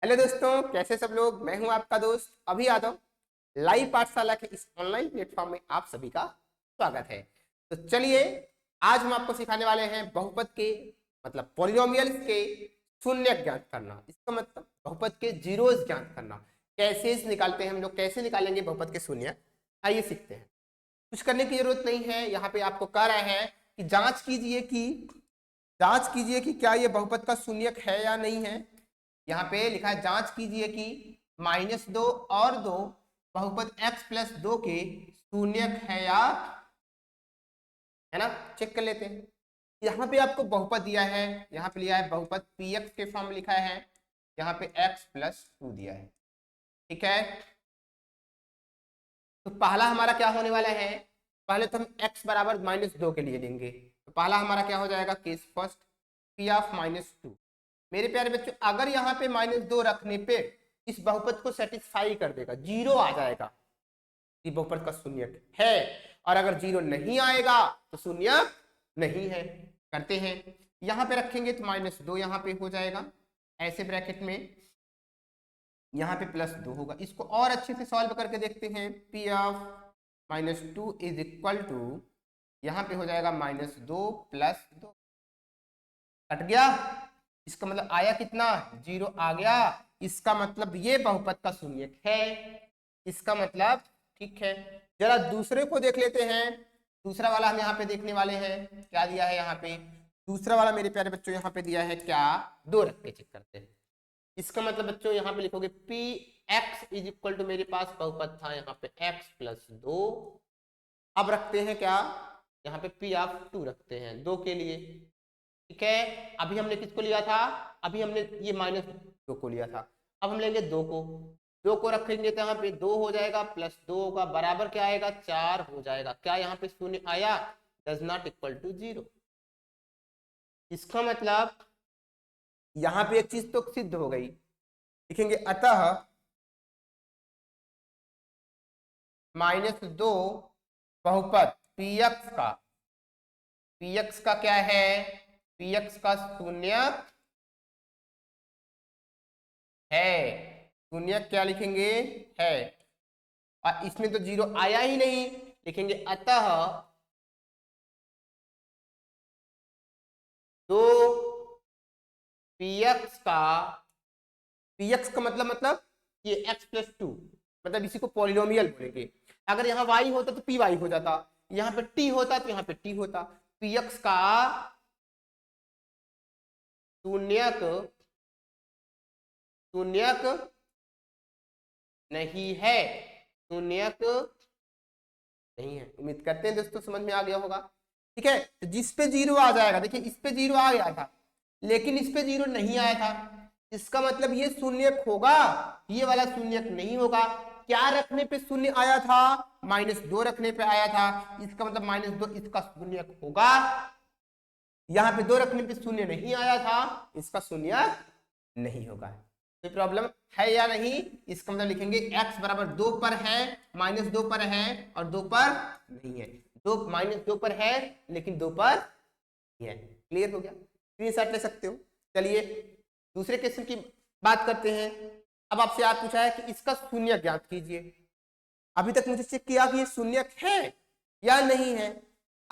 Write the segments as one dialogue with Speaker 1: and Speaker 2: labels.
Speaker 1: Hello दोस्तों, कैसे सब लोग। मैं हूं आपका दोस्त अभी यादव। लाइव पाठशाला के इस ऑनलाइन प्लेटफॉर्म में आप सभी का स्वागत है। तो चलिए, आज हम आपको सिखाने वाले हैं बहुपद के मतलब पॉलिनोमियल्स के शून्य ज्ञात करना। इसका मतलब बहुपद के जीरोस ज्ञात करना। कैसे निकालते हैं हम लोग, कैसे निकालेंगे बहुपद के शून्य, आइए सीखते हैं। कुछ करने की जरूरत नहीं है। यहाँ पे आपको कह रहे हैं कि जांच कीजिए कि क्या ये बहुपद का शून्यक है या नहीं है। यहाँ पे लिखा है जांच कीजिए कि -2 और 2 बहुपद x+2 के शून्यक है या, है ना। चेक कर लेते हैं। यहाँ पे आपको बहुपद दिया है, यहाँ पे लिया है बहुपद px के फॉर्म लिखा है, यहाँ पे x+2 दिया है। ठीक है, तो पहला हमारा क्या होने वाला है। पहले तो हम x बराबर -2 के लिए लेंगे। तो पहला हमारा क्या हो जाएगा, केस फर्स्ट p ऑफ -2। मेरे प्यारे बच्चों, अगर यहाँ पे -2 रखने पे इस बहुपद को सेटिस्फाई कर देगा, जीरो आ जाएगा, ये बहुपद का शून्यक है। और अगर जीरो नहीं आएगा तो शून्यक नहीं है। करते हैं, यहाँ पे रखेंगे तो -2 यहाँ पे हो जाएगा ऐसे ब्रैकेट में, यहाँ पे +2 होगा। इसको और अच्छे से सॉल्व करके देखते हैं। p of -2 is equal to, यहाँ पे हो जाएगा -2 + 2, कट गया। इसका मतलब आया कितना, 0 आ गया। इसका मतलब ये बहुपद का शून्यक है। इसका मतलब ठीक है। जरा दूसरे को देख लेते हैं। दूसरा वाला हम यहाँ पे देखने वाले हैं, क्या दिया है यहाँ पे। दूसरा वाला मेरे प्यारे बच्चों यहाँ पे दिया है क्या, 2 रख के चेक करते हैं। इसका मतलब बच्चों यहाँ पे लिखोगे px इज इक्वल टू, मेरे पास बहुपद था यहाँ पे x+2। अब रखते हैं क्या, यहाँ पे p ऑफ 2 रखते हैं 2 के लिए। ठीक है, अभी हमने किसको लिया था, अभी हमने ये -2 को लिया था। अब हम लेंगे 2 को रखेंगे तो यहाँ पे 2 हो जाएगा, +2 होगा, बराबर क्या आएगा, 4 हो जाएगा। क्या यहाँ पे शून्य आया, डज नॉट इक्वल टू 0। इसका मतलब यहाँ पे एक चीज तो सिद्ध हो गई। लिखेंगे अतः -2 बहुपद px का क्या है, px का शून्यक है। शून्यक क्या लिखेंगे, है। और इसमें तो 0 आया ही नहीं, लिखेंगे अतः 2 px का मतलब ये x+2, मतलब इसी को पॉलिनोमियल बोलेंगे। अगर यहाँ y होता तो py हो जाता, यहाँ पे t होता तो यहाँ पे t होता। px का शून्यक नहीं है, शून्यक नहीं है। उम्मीद करते हैं दोस्तों समझ में आ गया होगा। ठीक है, तो जिस पे 0 आ जाएगा, देखिए इस पे 0 आ गया था लेकिन इस पे 0 नहीं आया था, इसका मतलब ये शून्यक होगा, ये वाला शून्यक नहीं होगा। क्या रखने पे शून्य आया था, -2 रखने पे आया था, इसका मतलब -2 इसका शून्यक होगा। यहाँ पे 2 रखने पे शून्य नहीं आया था, इसका शून्यक नहीं होगा। कोई प्रॉब्लम है या नहीं। इसका मतलब लिखेंगे x बराबर 2 पर है, -2 पर है और 2 पर नहीं है। 2 -2 पर है लेकिन 2 पर नहीं है। क्लियर हो गया, स्क्रीनशॉट ले सकते हो। चलिए दूसरे क्वेश्चन की बात करते हैं। अब आपसे याद पूछा है कि इसका शून्य ज्ञात कीजिए। अभी तक मुझे चेक किया कि ये शून्यक है या नहीं है।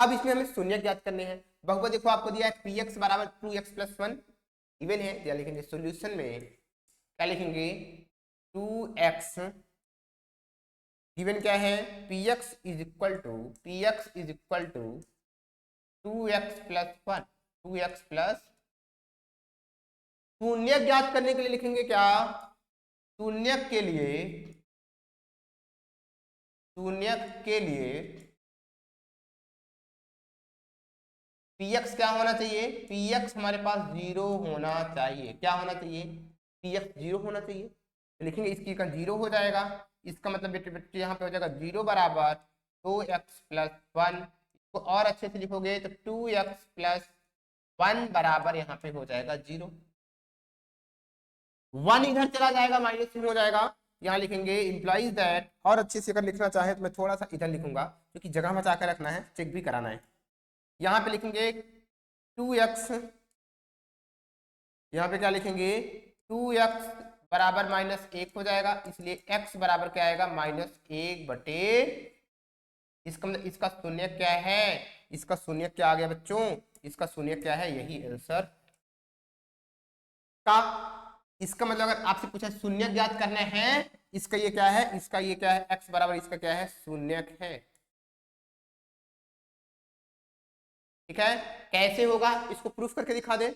Speaker 1: अब इसमें हमें शून्य ज्ञात करने हैं। बहुपद देखो आपको दिया है px बराबर 2x+1 इवन है, या लिखेंगे सॉल्यूशन में क्या लिखेंगे, 2x गिवन क्या है, px is equal to 2x+1, 2x+। शून्य ज्ञात करने के लिए लिखेंगे क्या, शून्य के लिए px क्या होना चाहिए, px हमारे पास 0 होना चाहिए। क्या होना चाहिए, px 0 होना चाहिए। तो लिखेंगे इसकी का 0 हो जाएगा। इसका मतलब बेटे बेटे यहाँ पे हो जाएगा 0 बराबर 2x+1। इसको और अच्छे से लिखोगे तो 2x+1 बराबर यहाँ पे हो जाएगा 0। 1 इधर चला जाएगा, -1 हो जाएगा। यहाँ लिखेंगे इंप्लाइज दैट, और अच्छे से अगर लिखना चाहे तो मैं थोड़ा सा इधर लिखूंगा क्योंकि जगह बचा कर रखना है, चेक भी कराना है। यहाँ पे लिखेंगे 2x, यहाँ पे क्या लिखेंगे, 2x बराबर -1 हो जाएगा, इसलिए x बराबर क्या आएगा -1/, इसका मतलब इसका शून्य क्या है, इसका शून्य क्या आ गया बच्चों, इसका शून्य क्या है, यही आंसर का। इसका मतलब अगर आपसे पूछा शून्य ज्ञात करना है, इसका ये क्या है, इसका ये क्या है, x बराबर इसका क्या है, शून्य है। ठीक है, कैसे होगा इसको प्रूफ करके दिखा दे,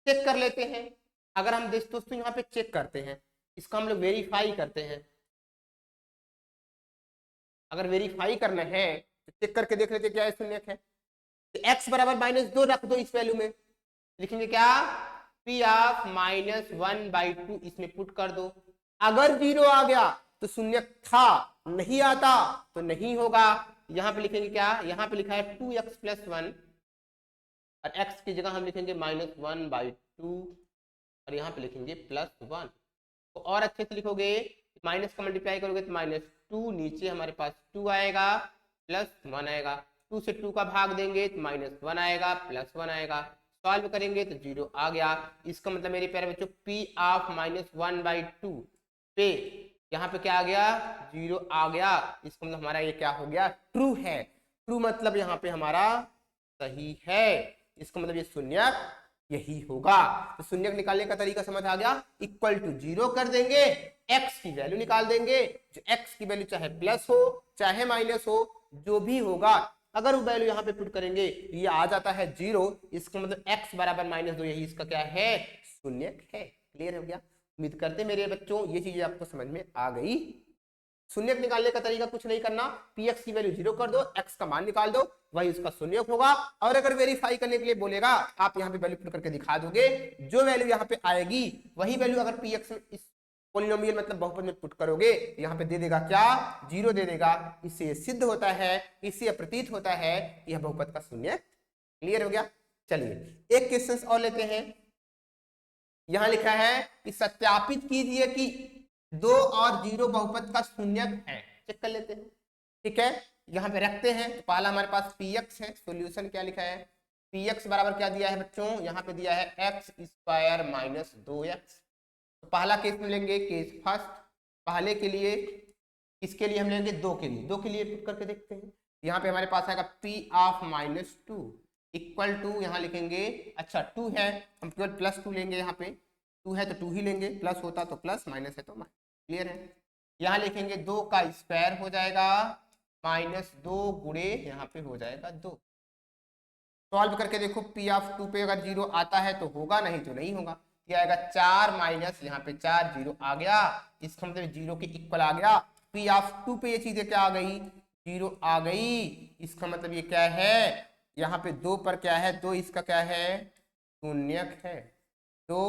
Speaker 1: चेक कर लेते हैं। अगर हम दोस्तों यहाँ पे चेक करते हैं, इसका हम लोग वेरीफाई करते हैं। अगर वेरीफाई करना है तो चेक करके देख लेते क्या है, शून्य है। तो x बराबर -2 रख दो इस वैल्यू में, लिखेंगे क्या, p ऑफ -1/2 इसमें पुट कर दो। अगर 0 आ गया तो शून्य था, नहीं आता तो नहीं होगा। यहाँ पे लिखेंगे क्या, यहाँ पे लिखा है 2x + 1 और x की जगह हम लिखेंगे -1/2 और यहाँ पे लिखेंगे +1। तो और अच्छे से लिखोगे, माइनस का मल्टीप्लाई करोगे तो -2, नीचे हमारे पास 2 आएगा, +1 आएगा, 2 से 2 का भाग देंगे तो -1 आएगा, +1 आएगा, सॉल्व करेंगे तो 0 आ गया। इसका मतलब मेरे प्यारे बच्चों p ऑफ -1/2 पे यहाँ पे क्या आ गया, 0 आ गया। इसका मतलब हमारा ये क्या हो गया, ट्रू है। ट्रू मतलब यहाँ पे हमारा सही है, इसका मतलब ये शून्य यही होगा। तो शून्य निकालने का तरीका समझ आ गया, इक्वल टू 0 कर देंगे, x की वैल्यू निकाल देंगे, जो x की वैल्यू चाहे प्लस हो चाहे माइनस हो, जो भी होगा, अगर वो वैल्यू यहाँ पे पुट करेंगे ये आ जाता है 0, इसका मतलब x बराबर -2 यही इसका क्या है, शून्य है। क्लियर हो गया, उम्मीद करते मेरे बच्चों ये चीजें आपको समझ में आ गई। शून्य निकालने का तरीका कुछ नहीं करना, px की वैल्यू 0 कर दो, x का मान निकाल दो, वही उसका शून्य होगा। और अगर वेरीफाई करने के लिए बोलेगा, आप यहाँ पे वैल्यू पुट करके दिखा दोगे, जो वैल्यू यहाँ पे आएगी वही वैल्यू अगर px में इस पोलिनोमियल मतलब बहुपद में पुट करोगे, यहाँ पे दे देगा क्या, 0 दे देगा। इससे सिद्ध होता है, इससे प्रतीत होता है यह बहुपद का शून्य। क्लियर हो गया। चलिए एक क्वेश्चन और लेते हैं। यहां लिखा है कि सत्यापित कीजिए कि 2 और 0 बहुपद का शून्य है। चेक कर लेते हैं। ठीक है, यहाँ पे रखते हैं। तो पहला हमारे पास px है, सॉल्यूशन क्या लिखा है, px बराबर क्या दिया है बच्चों, यहाँ पे दिया है x² - 2x। तो पहला केस में लेंगे, केस फर्स्ट, पहले के लिए, इसके लिए हम लेंगे 2 के लिए, 2 के लिए पुट करके देखते हैं। यहाँ पे हमारे पास आएगा p ऑफ -2 इक्वल टू, यहाँ लिखेंगे, अच्छा 2 है, हम केवल +2 लेंगे, यहाँ पे 2 है तो 2 ही लेंगे, प्लस होता तो प्लस, माइनस है तो माइनस। क्लियर है। यहाँ लिखेंगे 2 का स्क्वायर हो जाएगा, -2 गुणे यहाँ पे हो जाएगा 2। सॉल्व करके देखो, p ऑफ 2 पे अगर 0 आता है तो होगा, नहीं तो नहीं होगा। क्या आएगा 4 माइनस यहाँ पे 4, 0 आ गया, इसका मतलब 0 के इक्वल आ गया। p ऑफ 2 पे ये चीजें क्या आ गई, 0 आ गई। इसका मतलब ये क्या है, यहाँ पे 2 पर क्या है, 2 इसका क्या है, शून्यक है, 2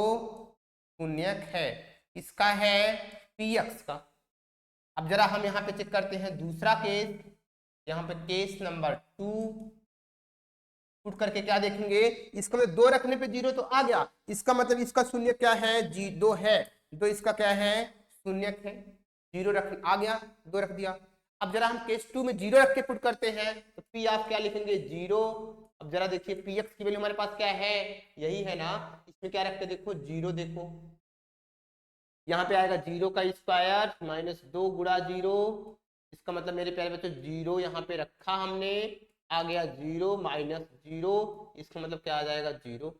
Speaker 1: शून्यक है, इसका है px का। अब जरा हम यहाँ पे चेक करते हैं दूसरा केस, यहाँ पे केस नंबर 2 पुट करके क्या देखेंगे, इसका मतलब 2 रखने पे 0 तो आ गया, इसका मतलब इसका शून्य क्या है, 2 है, 2 इसका क्या है, शून्य है, 0 रख आ गया, 2 रख दिया। अब जरा हम केस 2 में 0 रख के पुट करते हैं, तो p आप क्या लिखेंगे, 0। अब जरा देखिए px की वैल्यू हमारे पास क्या है, यही है ना, इसमें क्या रखते देखो, 0 देखो, यहाँ पे आएगा 0 का स्क्वायर -2 गुणा 0, इसका मतलब मेरे प्यारे बच्चों 0 यहाँ पे रखा हमने, आ गया 0 -0, इसका मतलब क्या आ जाएगा, 0।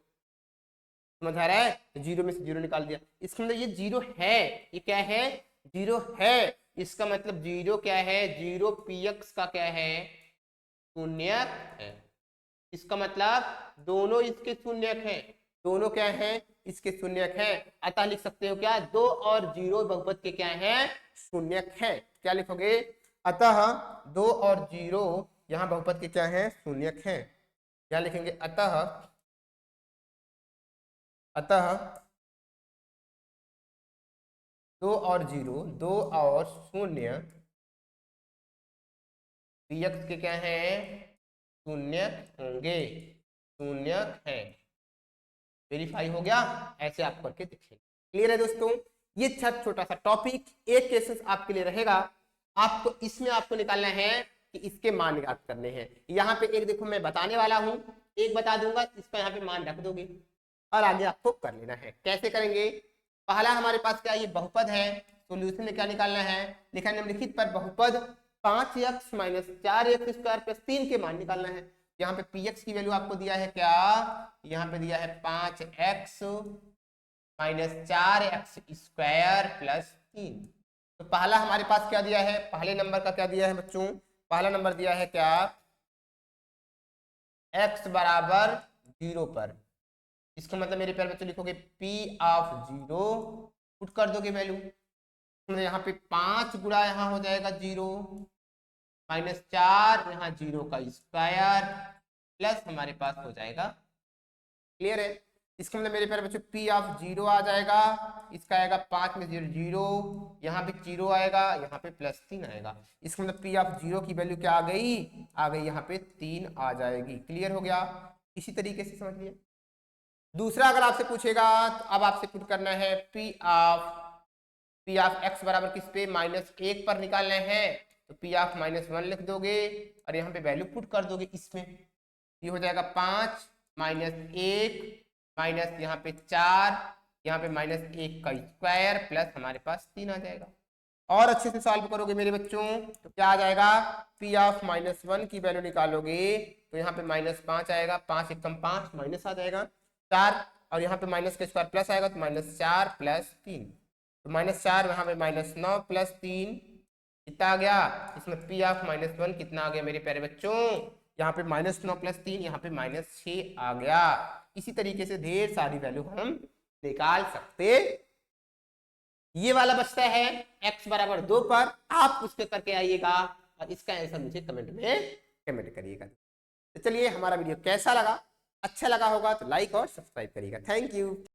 Speaker 1: समझ आ रहा है, तो 0 में से 0 निकाल दिया, इसका मतलब ये 0 है, ये क्या है, 0 है। इसका मतलब 0 क्या है, 0 px का क्या है, शून्यक है। इसका मतलब दोनों इसके शून्यक हैं, दोनों क्या है, इसके शून्यक है। अतः लिख सकते हो क्या, 2 और 0 बहुपद के क्या है, शून्यक है। क्या लिखोगे, अतः 2 और 0 यहाँ बहुपद के क्या है, शून्यक है। क्या लिखेंगे, अतः 2 और 0, 2 और 0 px के क्या है, शून्यक होंगे, शून्यक है। वेरीफाई हो गया, ऐसे आप करके देखिए। क्लियर है दोस्तों, ये छोटा सा टॉपिक, एक क्वेश्चन आपके लिए रहेगा, आपको इसमें आपको निकालना है कि इसके मान याद करने हैं। यहाँ पे एक देखो मैं बताने वाला हूँ, एक बता दूंगा, इसका यहाँ पे मान रख दोगे और आगे आपको कर लेना है। कैसे करेंगे, पहला हमारे पास क्या, ये बहुपद है, सोल्यूशन में क्या निकालना है, लिखा निम्नलिखित पर बहुपद 5x minus 4x square plus 3 के मान निकालना है। यहाँ पे px की वैल्यू आपको दिया है क्या, यहाँ पे दिया है 5x minus 4x square plus 3। तो पहला हमारे पास क्या दिया है, पहले नंबर का क्या दिया है बच्चों, पहला नंबर दिया है क्या, x बराबर 0 पर। इसका मतलब मेरे प्यारे बच्चों लिखोगे p ऑफ 0, पुट कर दोगे वैल्यू, यहाँ पे 5 गुणा यहाँ हो जाएगा 0 माइनस 4 यहाँ 0 का स्क्वायर प्लस हमारे पास हो जाएगा, क्लियर है। इसका मतलब मेरे प्यारे बच्चों p ऑफ 0 आ जाएगा, इसका आएगा 5 में 0 0, यहाँ पे 0 आएगा, यहाँ पे प्लस 3 आएगा। इसका मतलब p ऑफ 0 की वैल्यू क्या आ गई, यहाँ पे 3 आ जाएगी। क्लियर हो गया, इसी तरीके से समझ लिया। दूसरा अगर आपसे पूछेगा तो अब आपसे पुट करना है p ऑफ x बराबर किस पे, -1 पर निकालना है, तो p ऑफ -1 लिख दोगे और यहाँ पे वैल्यू पुट कर दोगे इसमें, ये हो जाएगा 5 -1 माइनस यहाँ पे 4, यहाँ पे -1 का स्क्वायर प्लस हमारे पास 3 आ जाएगा। और अच्छे से सॉल्व करोगे मेरे बच्चों तो क्या आ जाएगा, p ऑफ -1 की वैल्यू निकालोगे तो यहाँ पे -5 आएगा, 5 एकम 5 माइनस आ जाएगा 4, और यहाँ पे माइनस का स्क्वायर प्लस आएगा तो -4 प्लस 3, तो -4 यहाँ पे -9 प्लस 3 कितना आ गया, इसमें p ऑफ -1 कितना आ गया मेरे प्यारे बच्चों, यहाँ पे -9 प्लस 3, यहाँ पे -6 आ गया। इसी तरीके से ढेर सारी वैल्यू हम निकाल सकते। ये वाला बचता है x बराबर 2 पर, आप उसके करके आइएगा और इसका आंसर मुझे कमेंट में कमेंट करिएगा। तो चलिए, हमारा वीडियो कैसा लगा, अच्छा लगा होगा तो लाइक और सब्सक्राइब करिएगा। Thank you.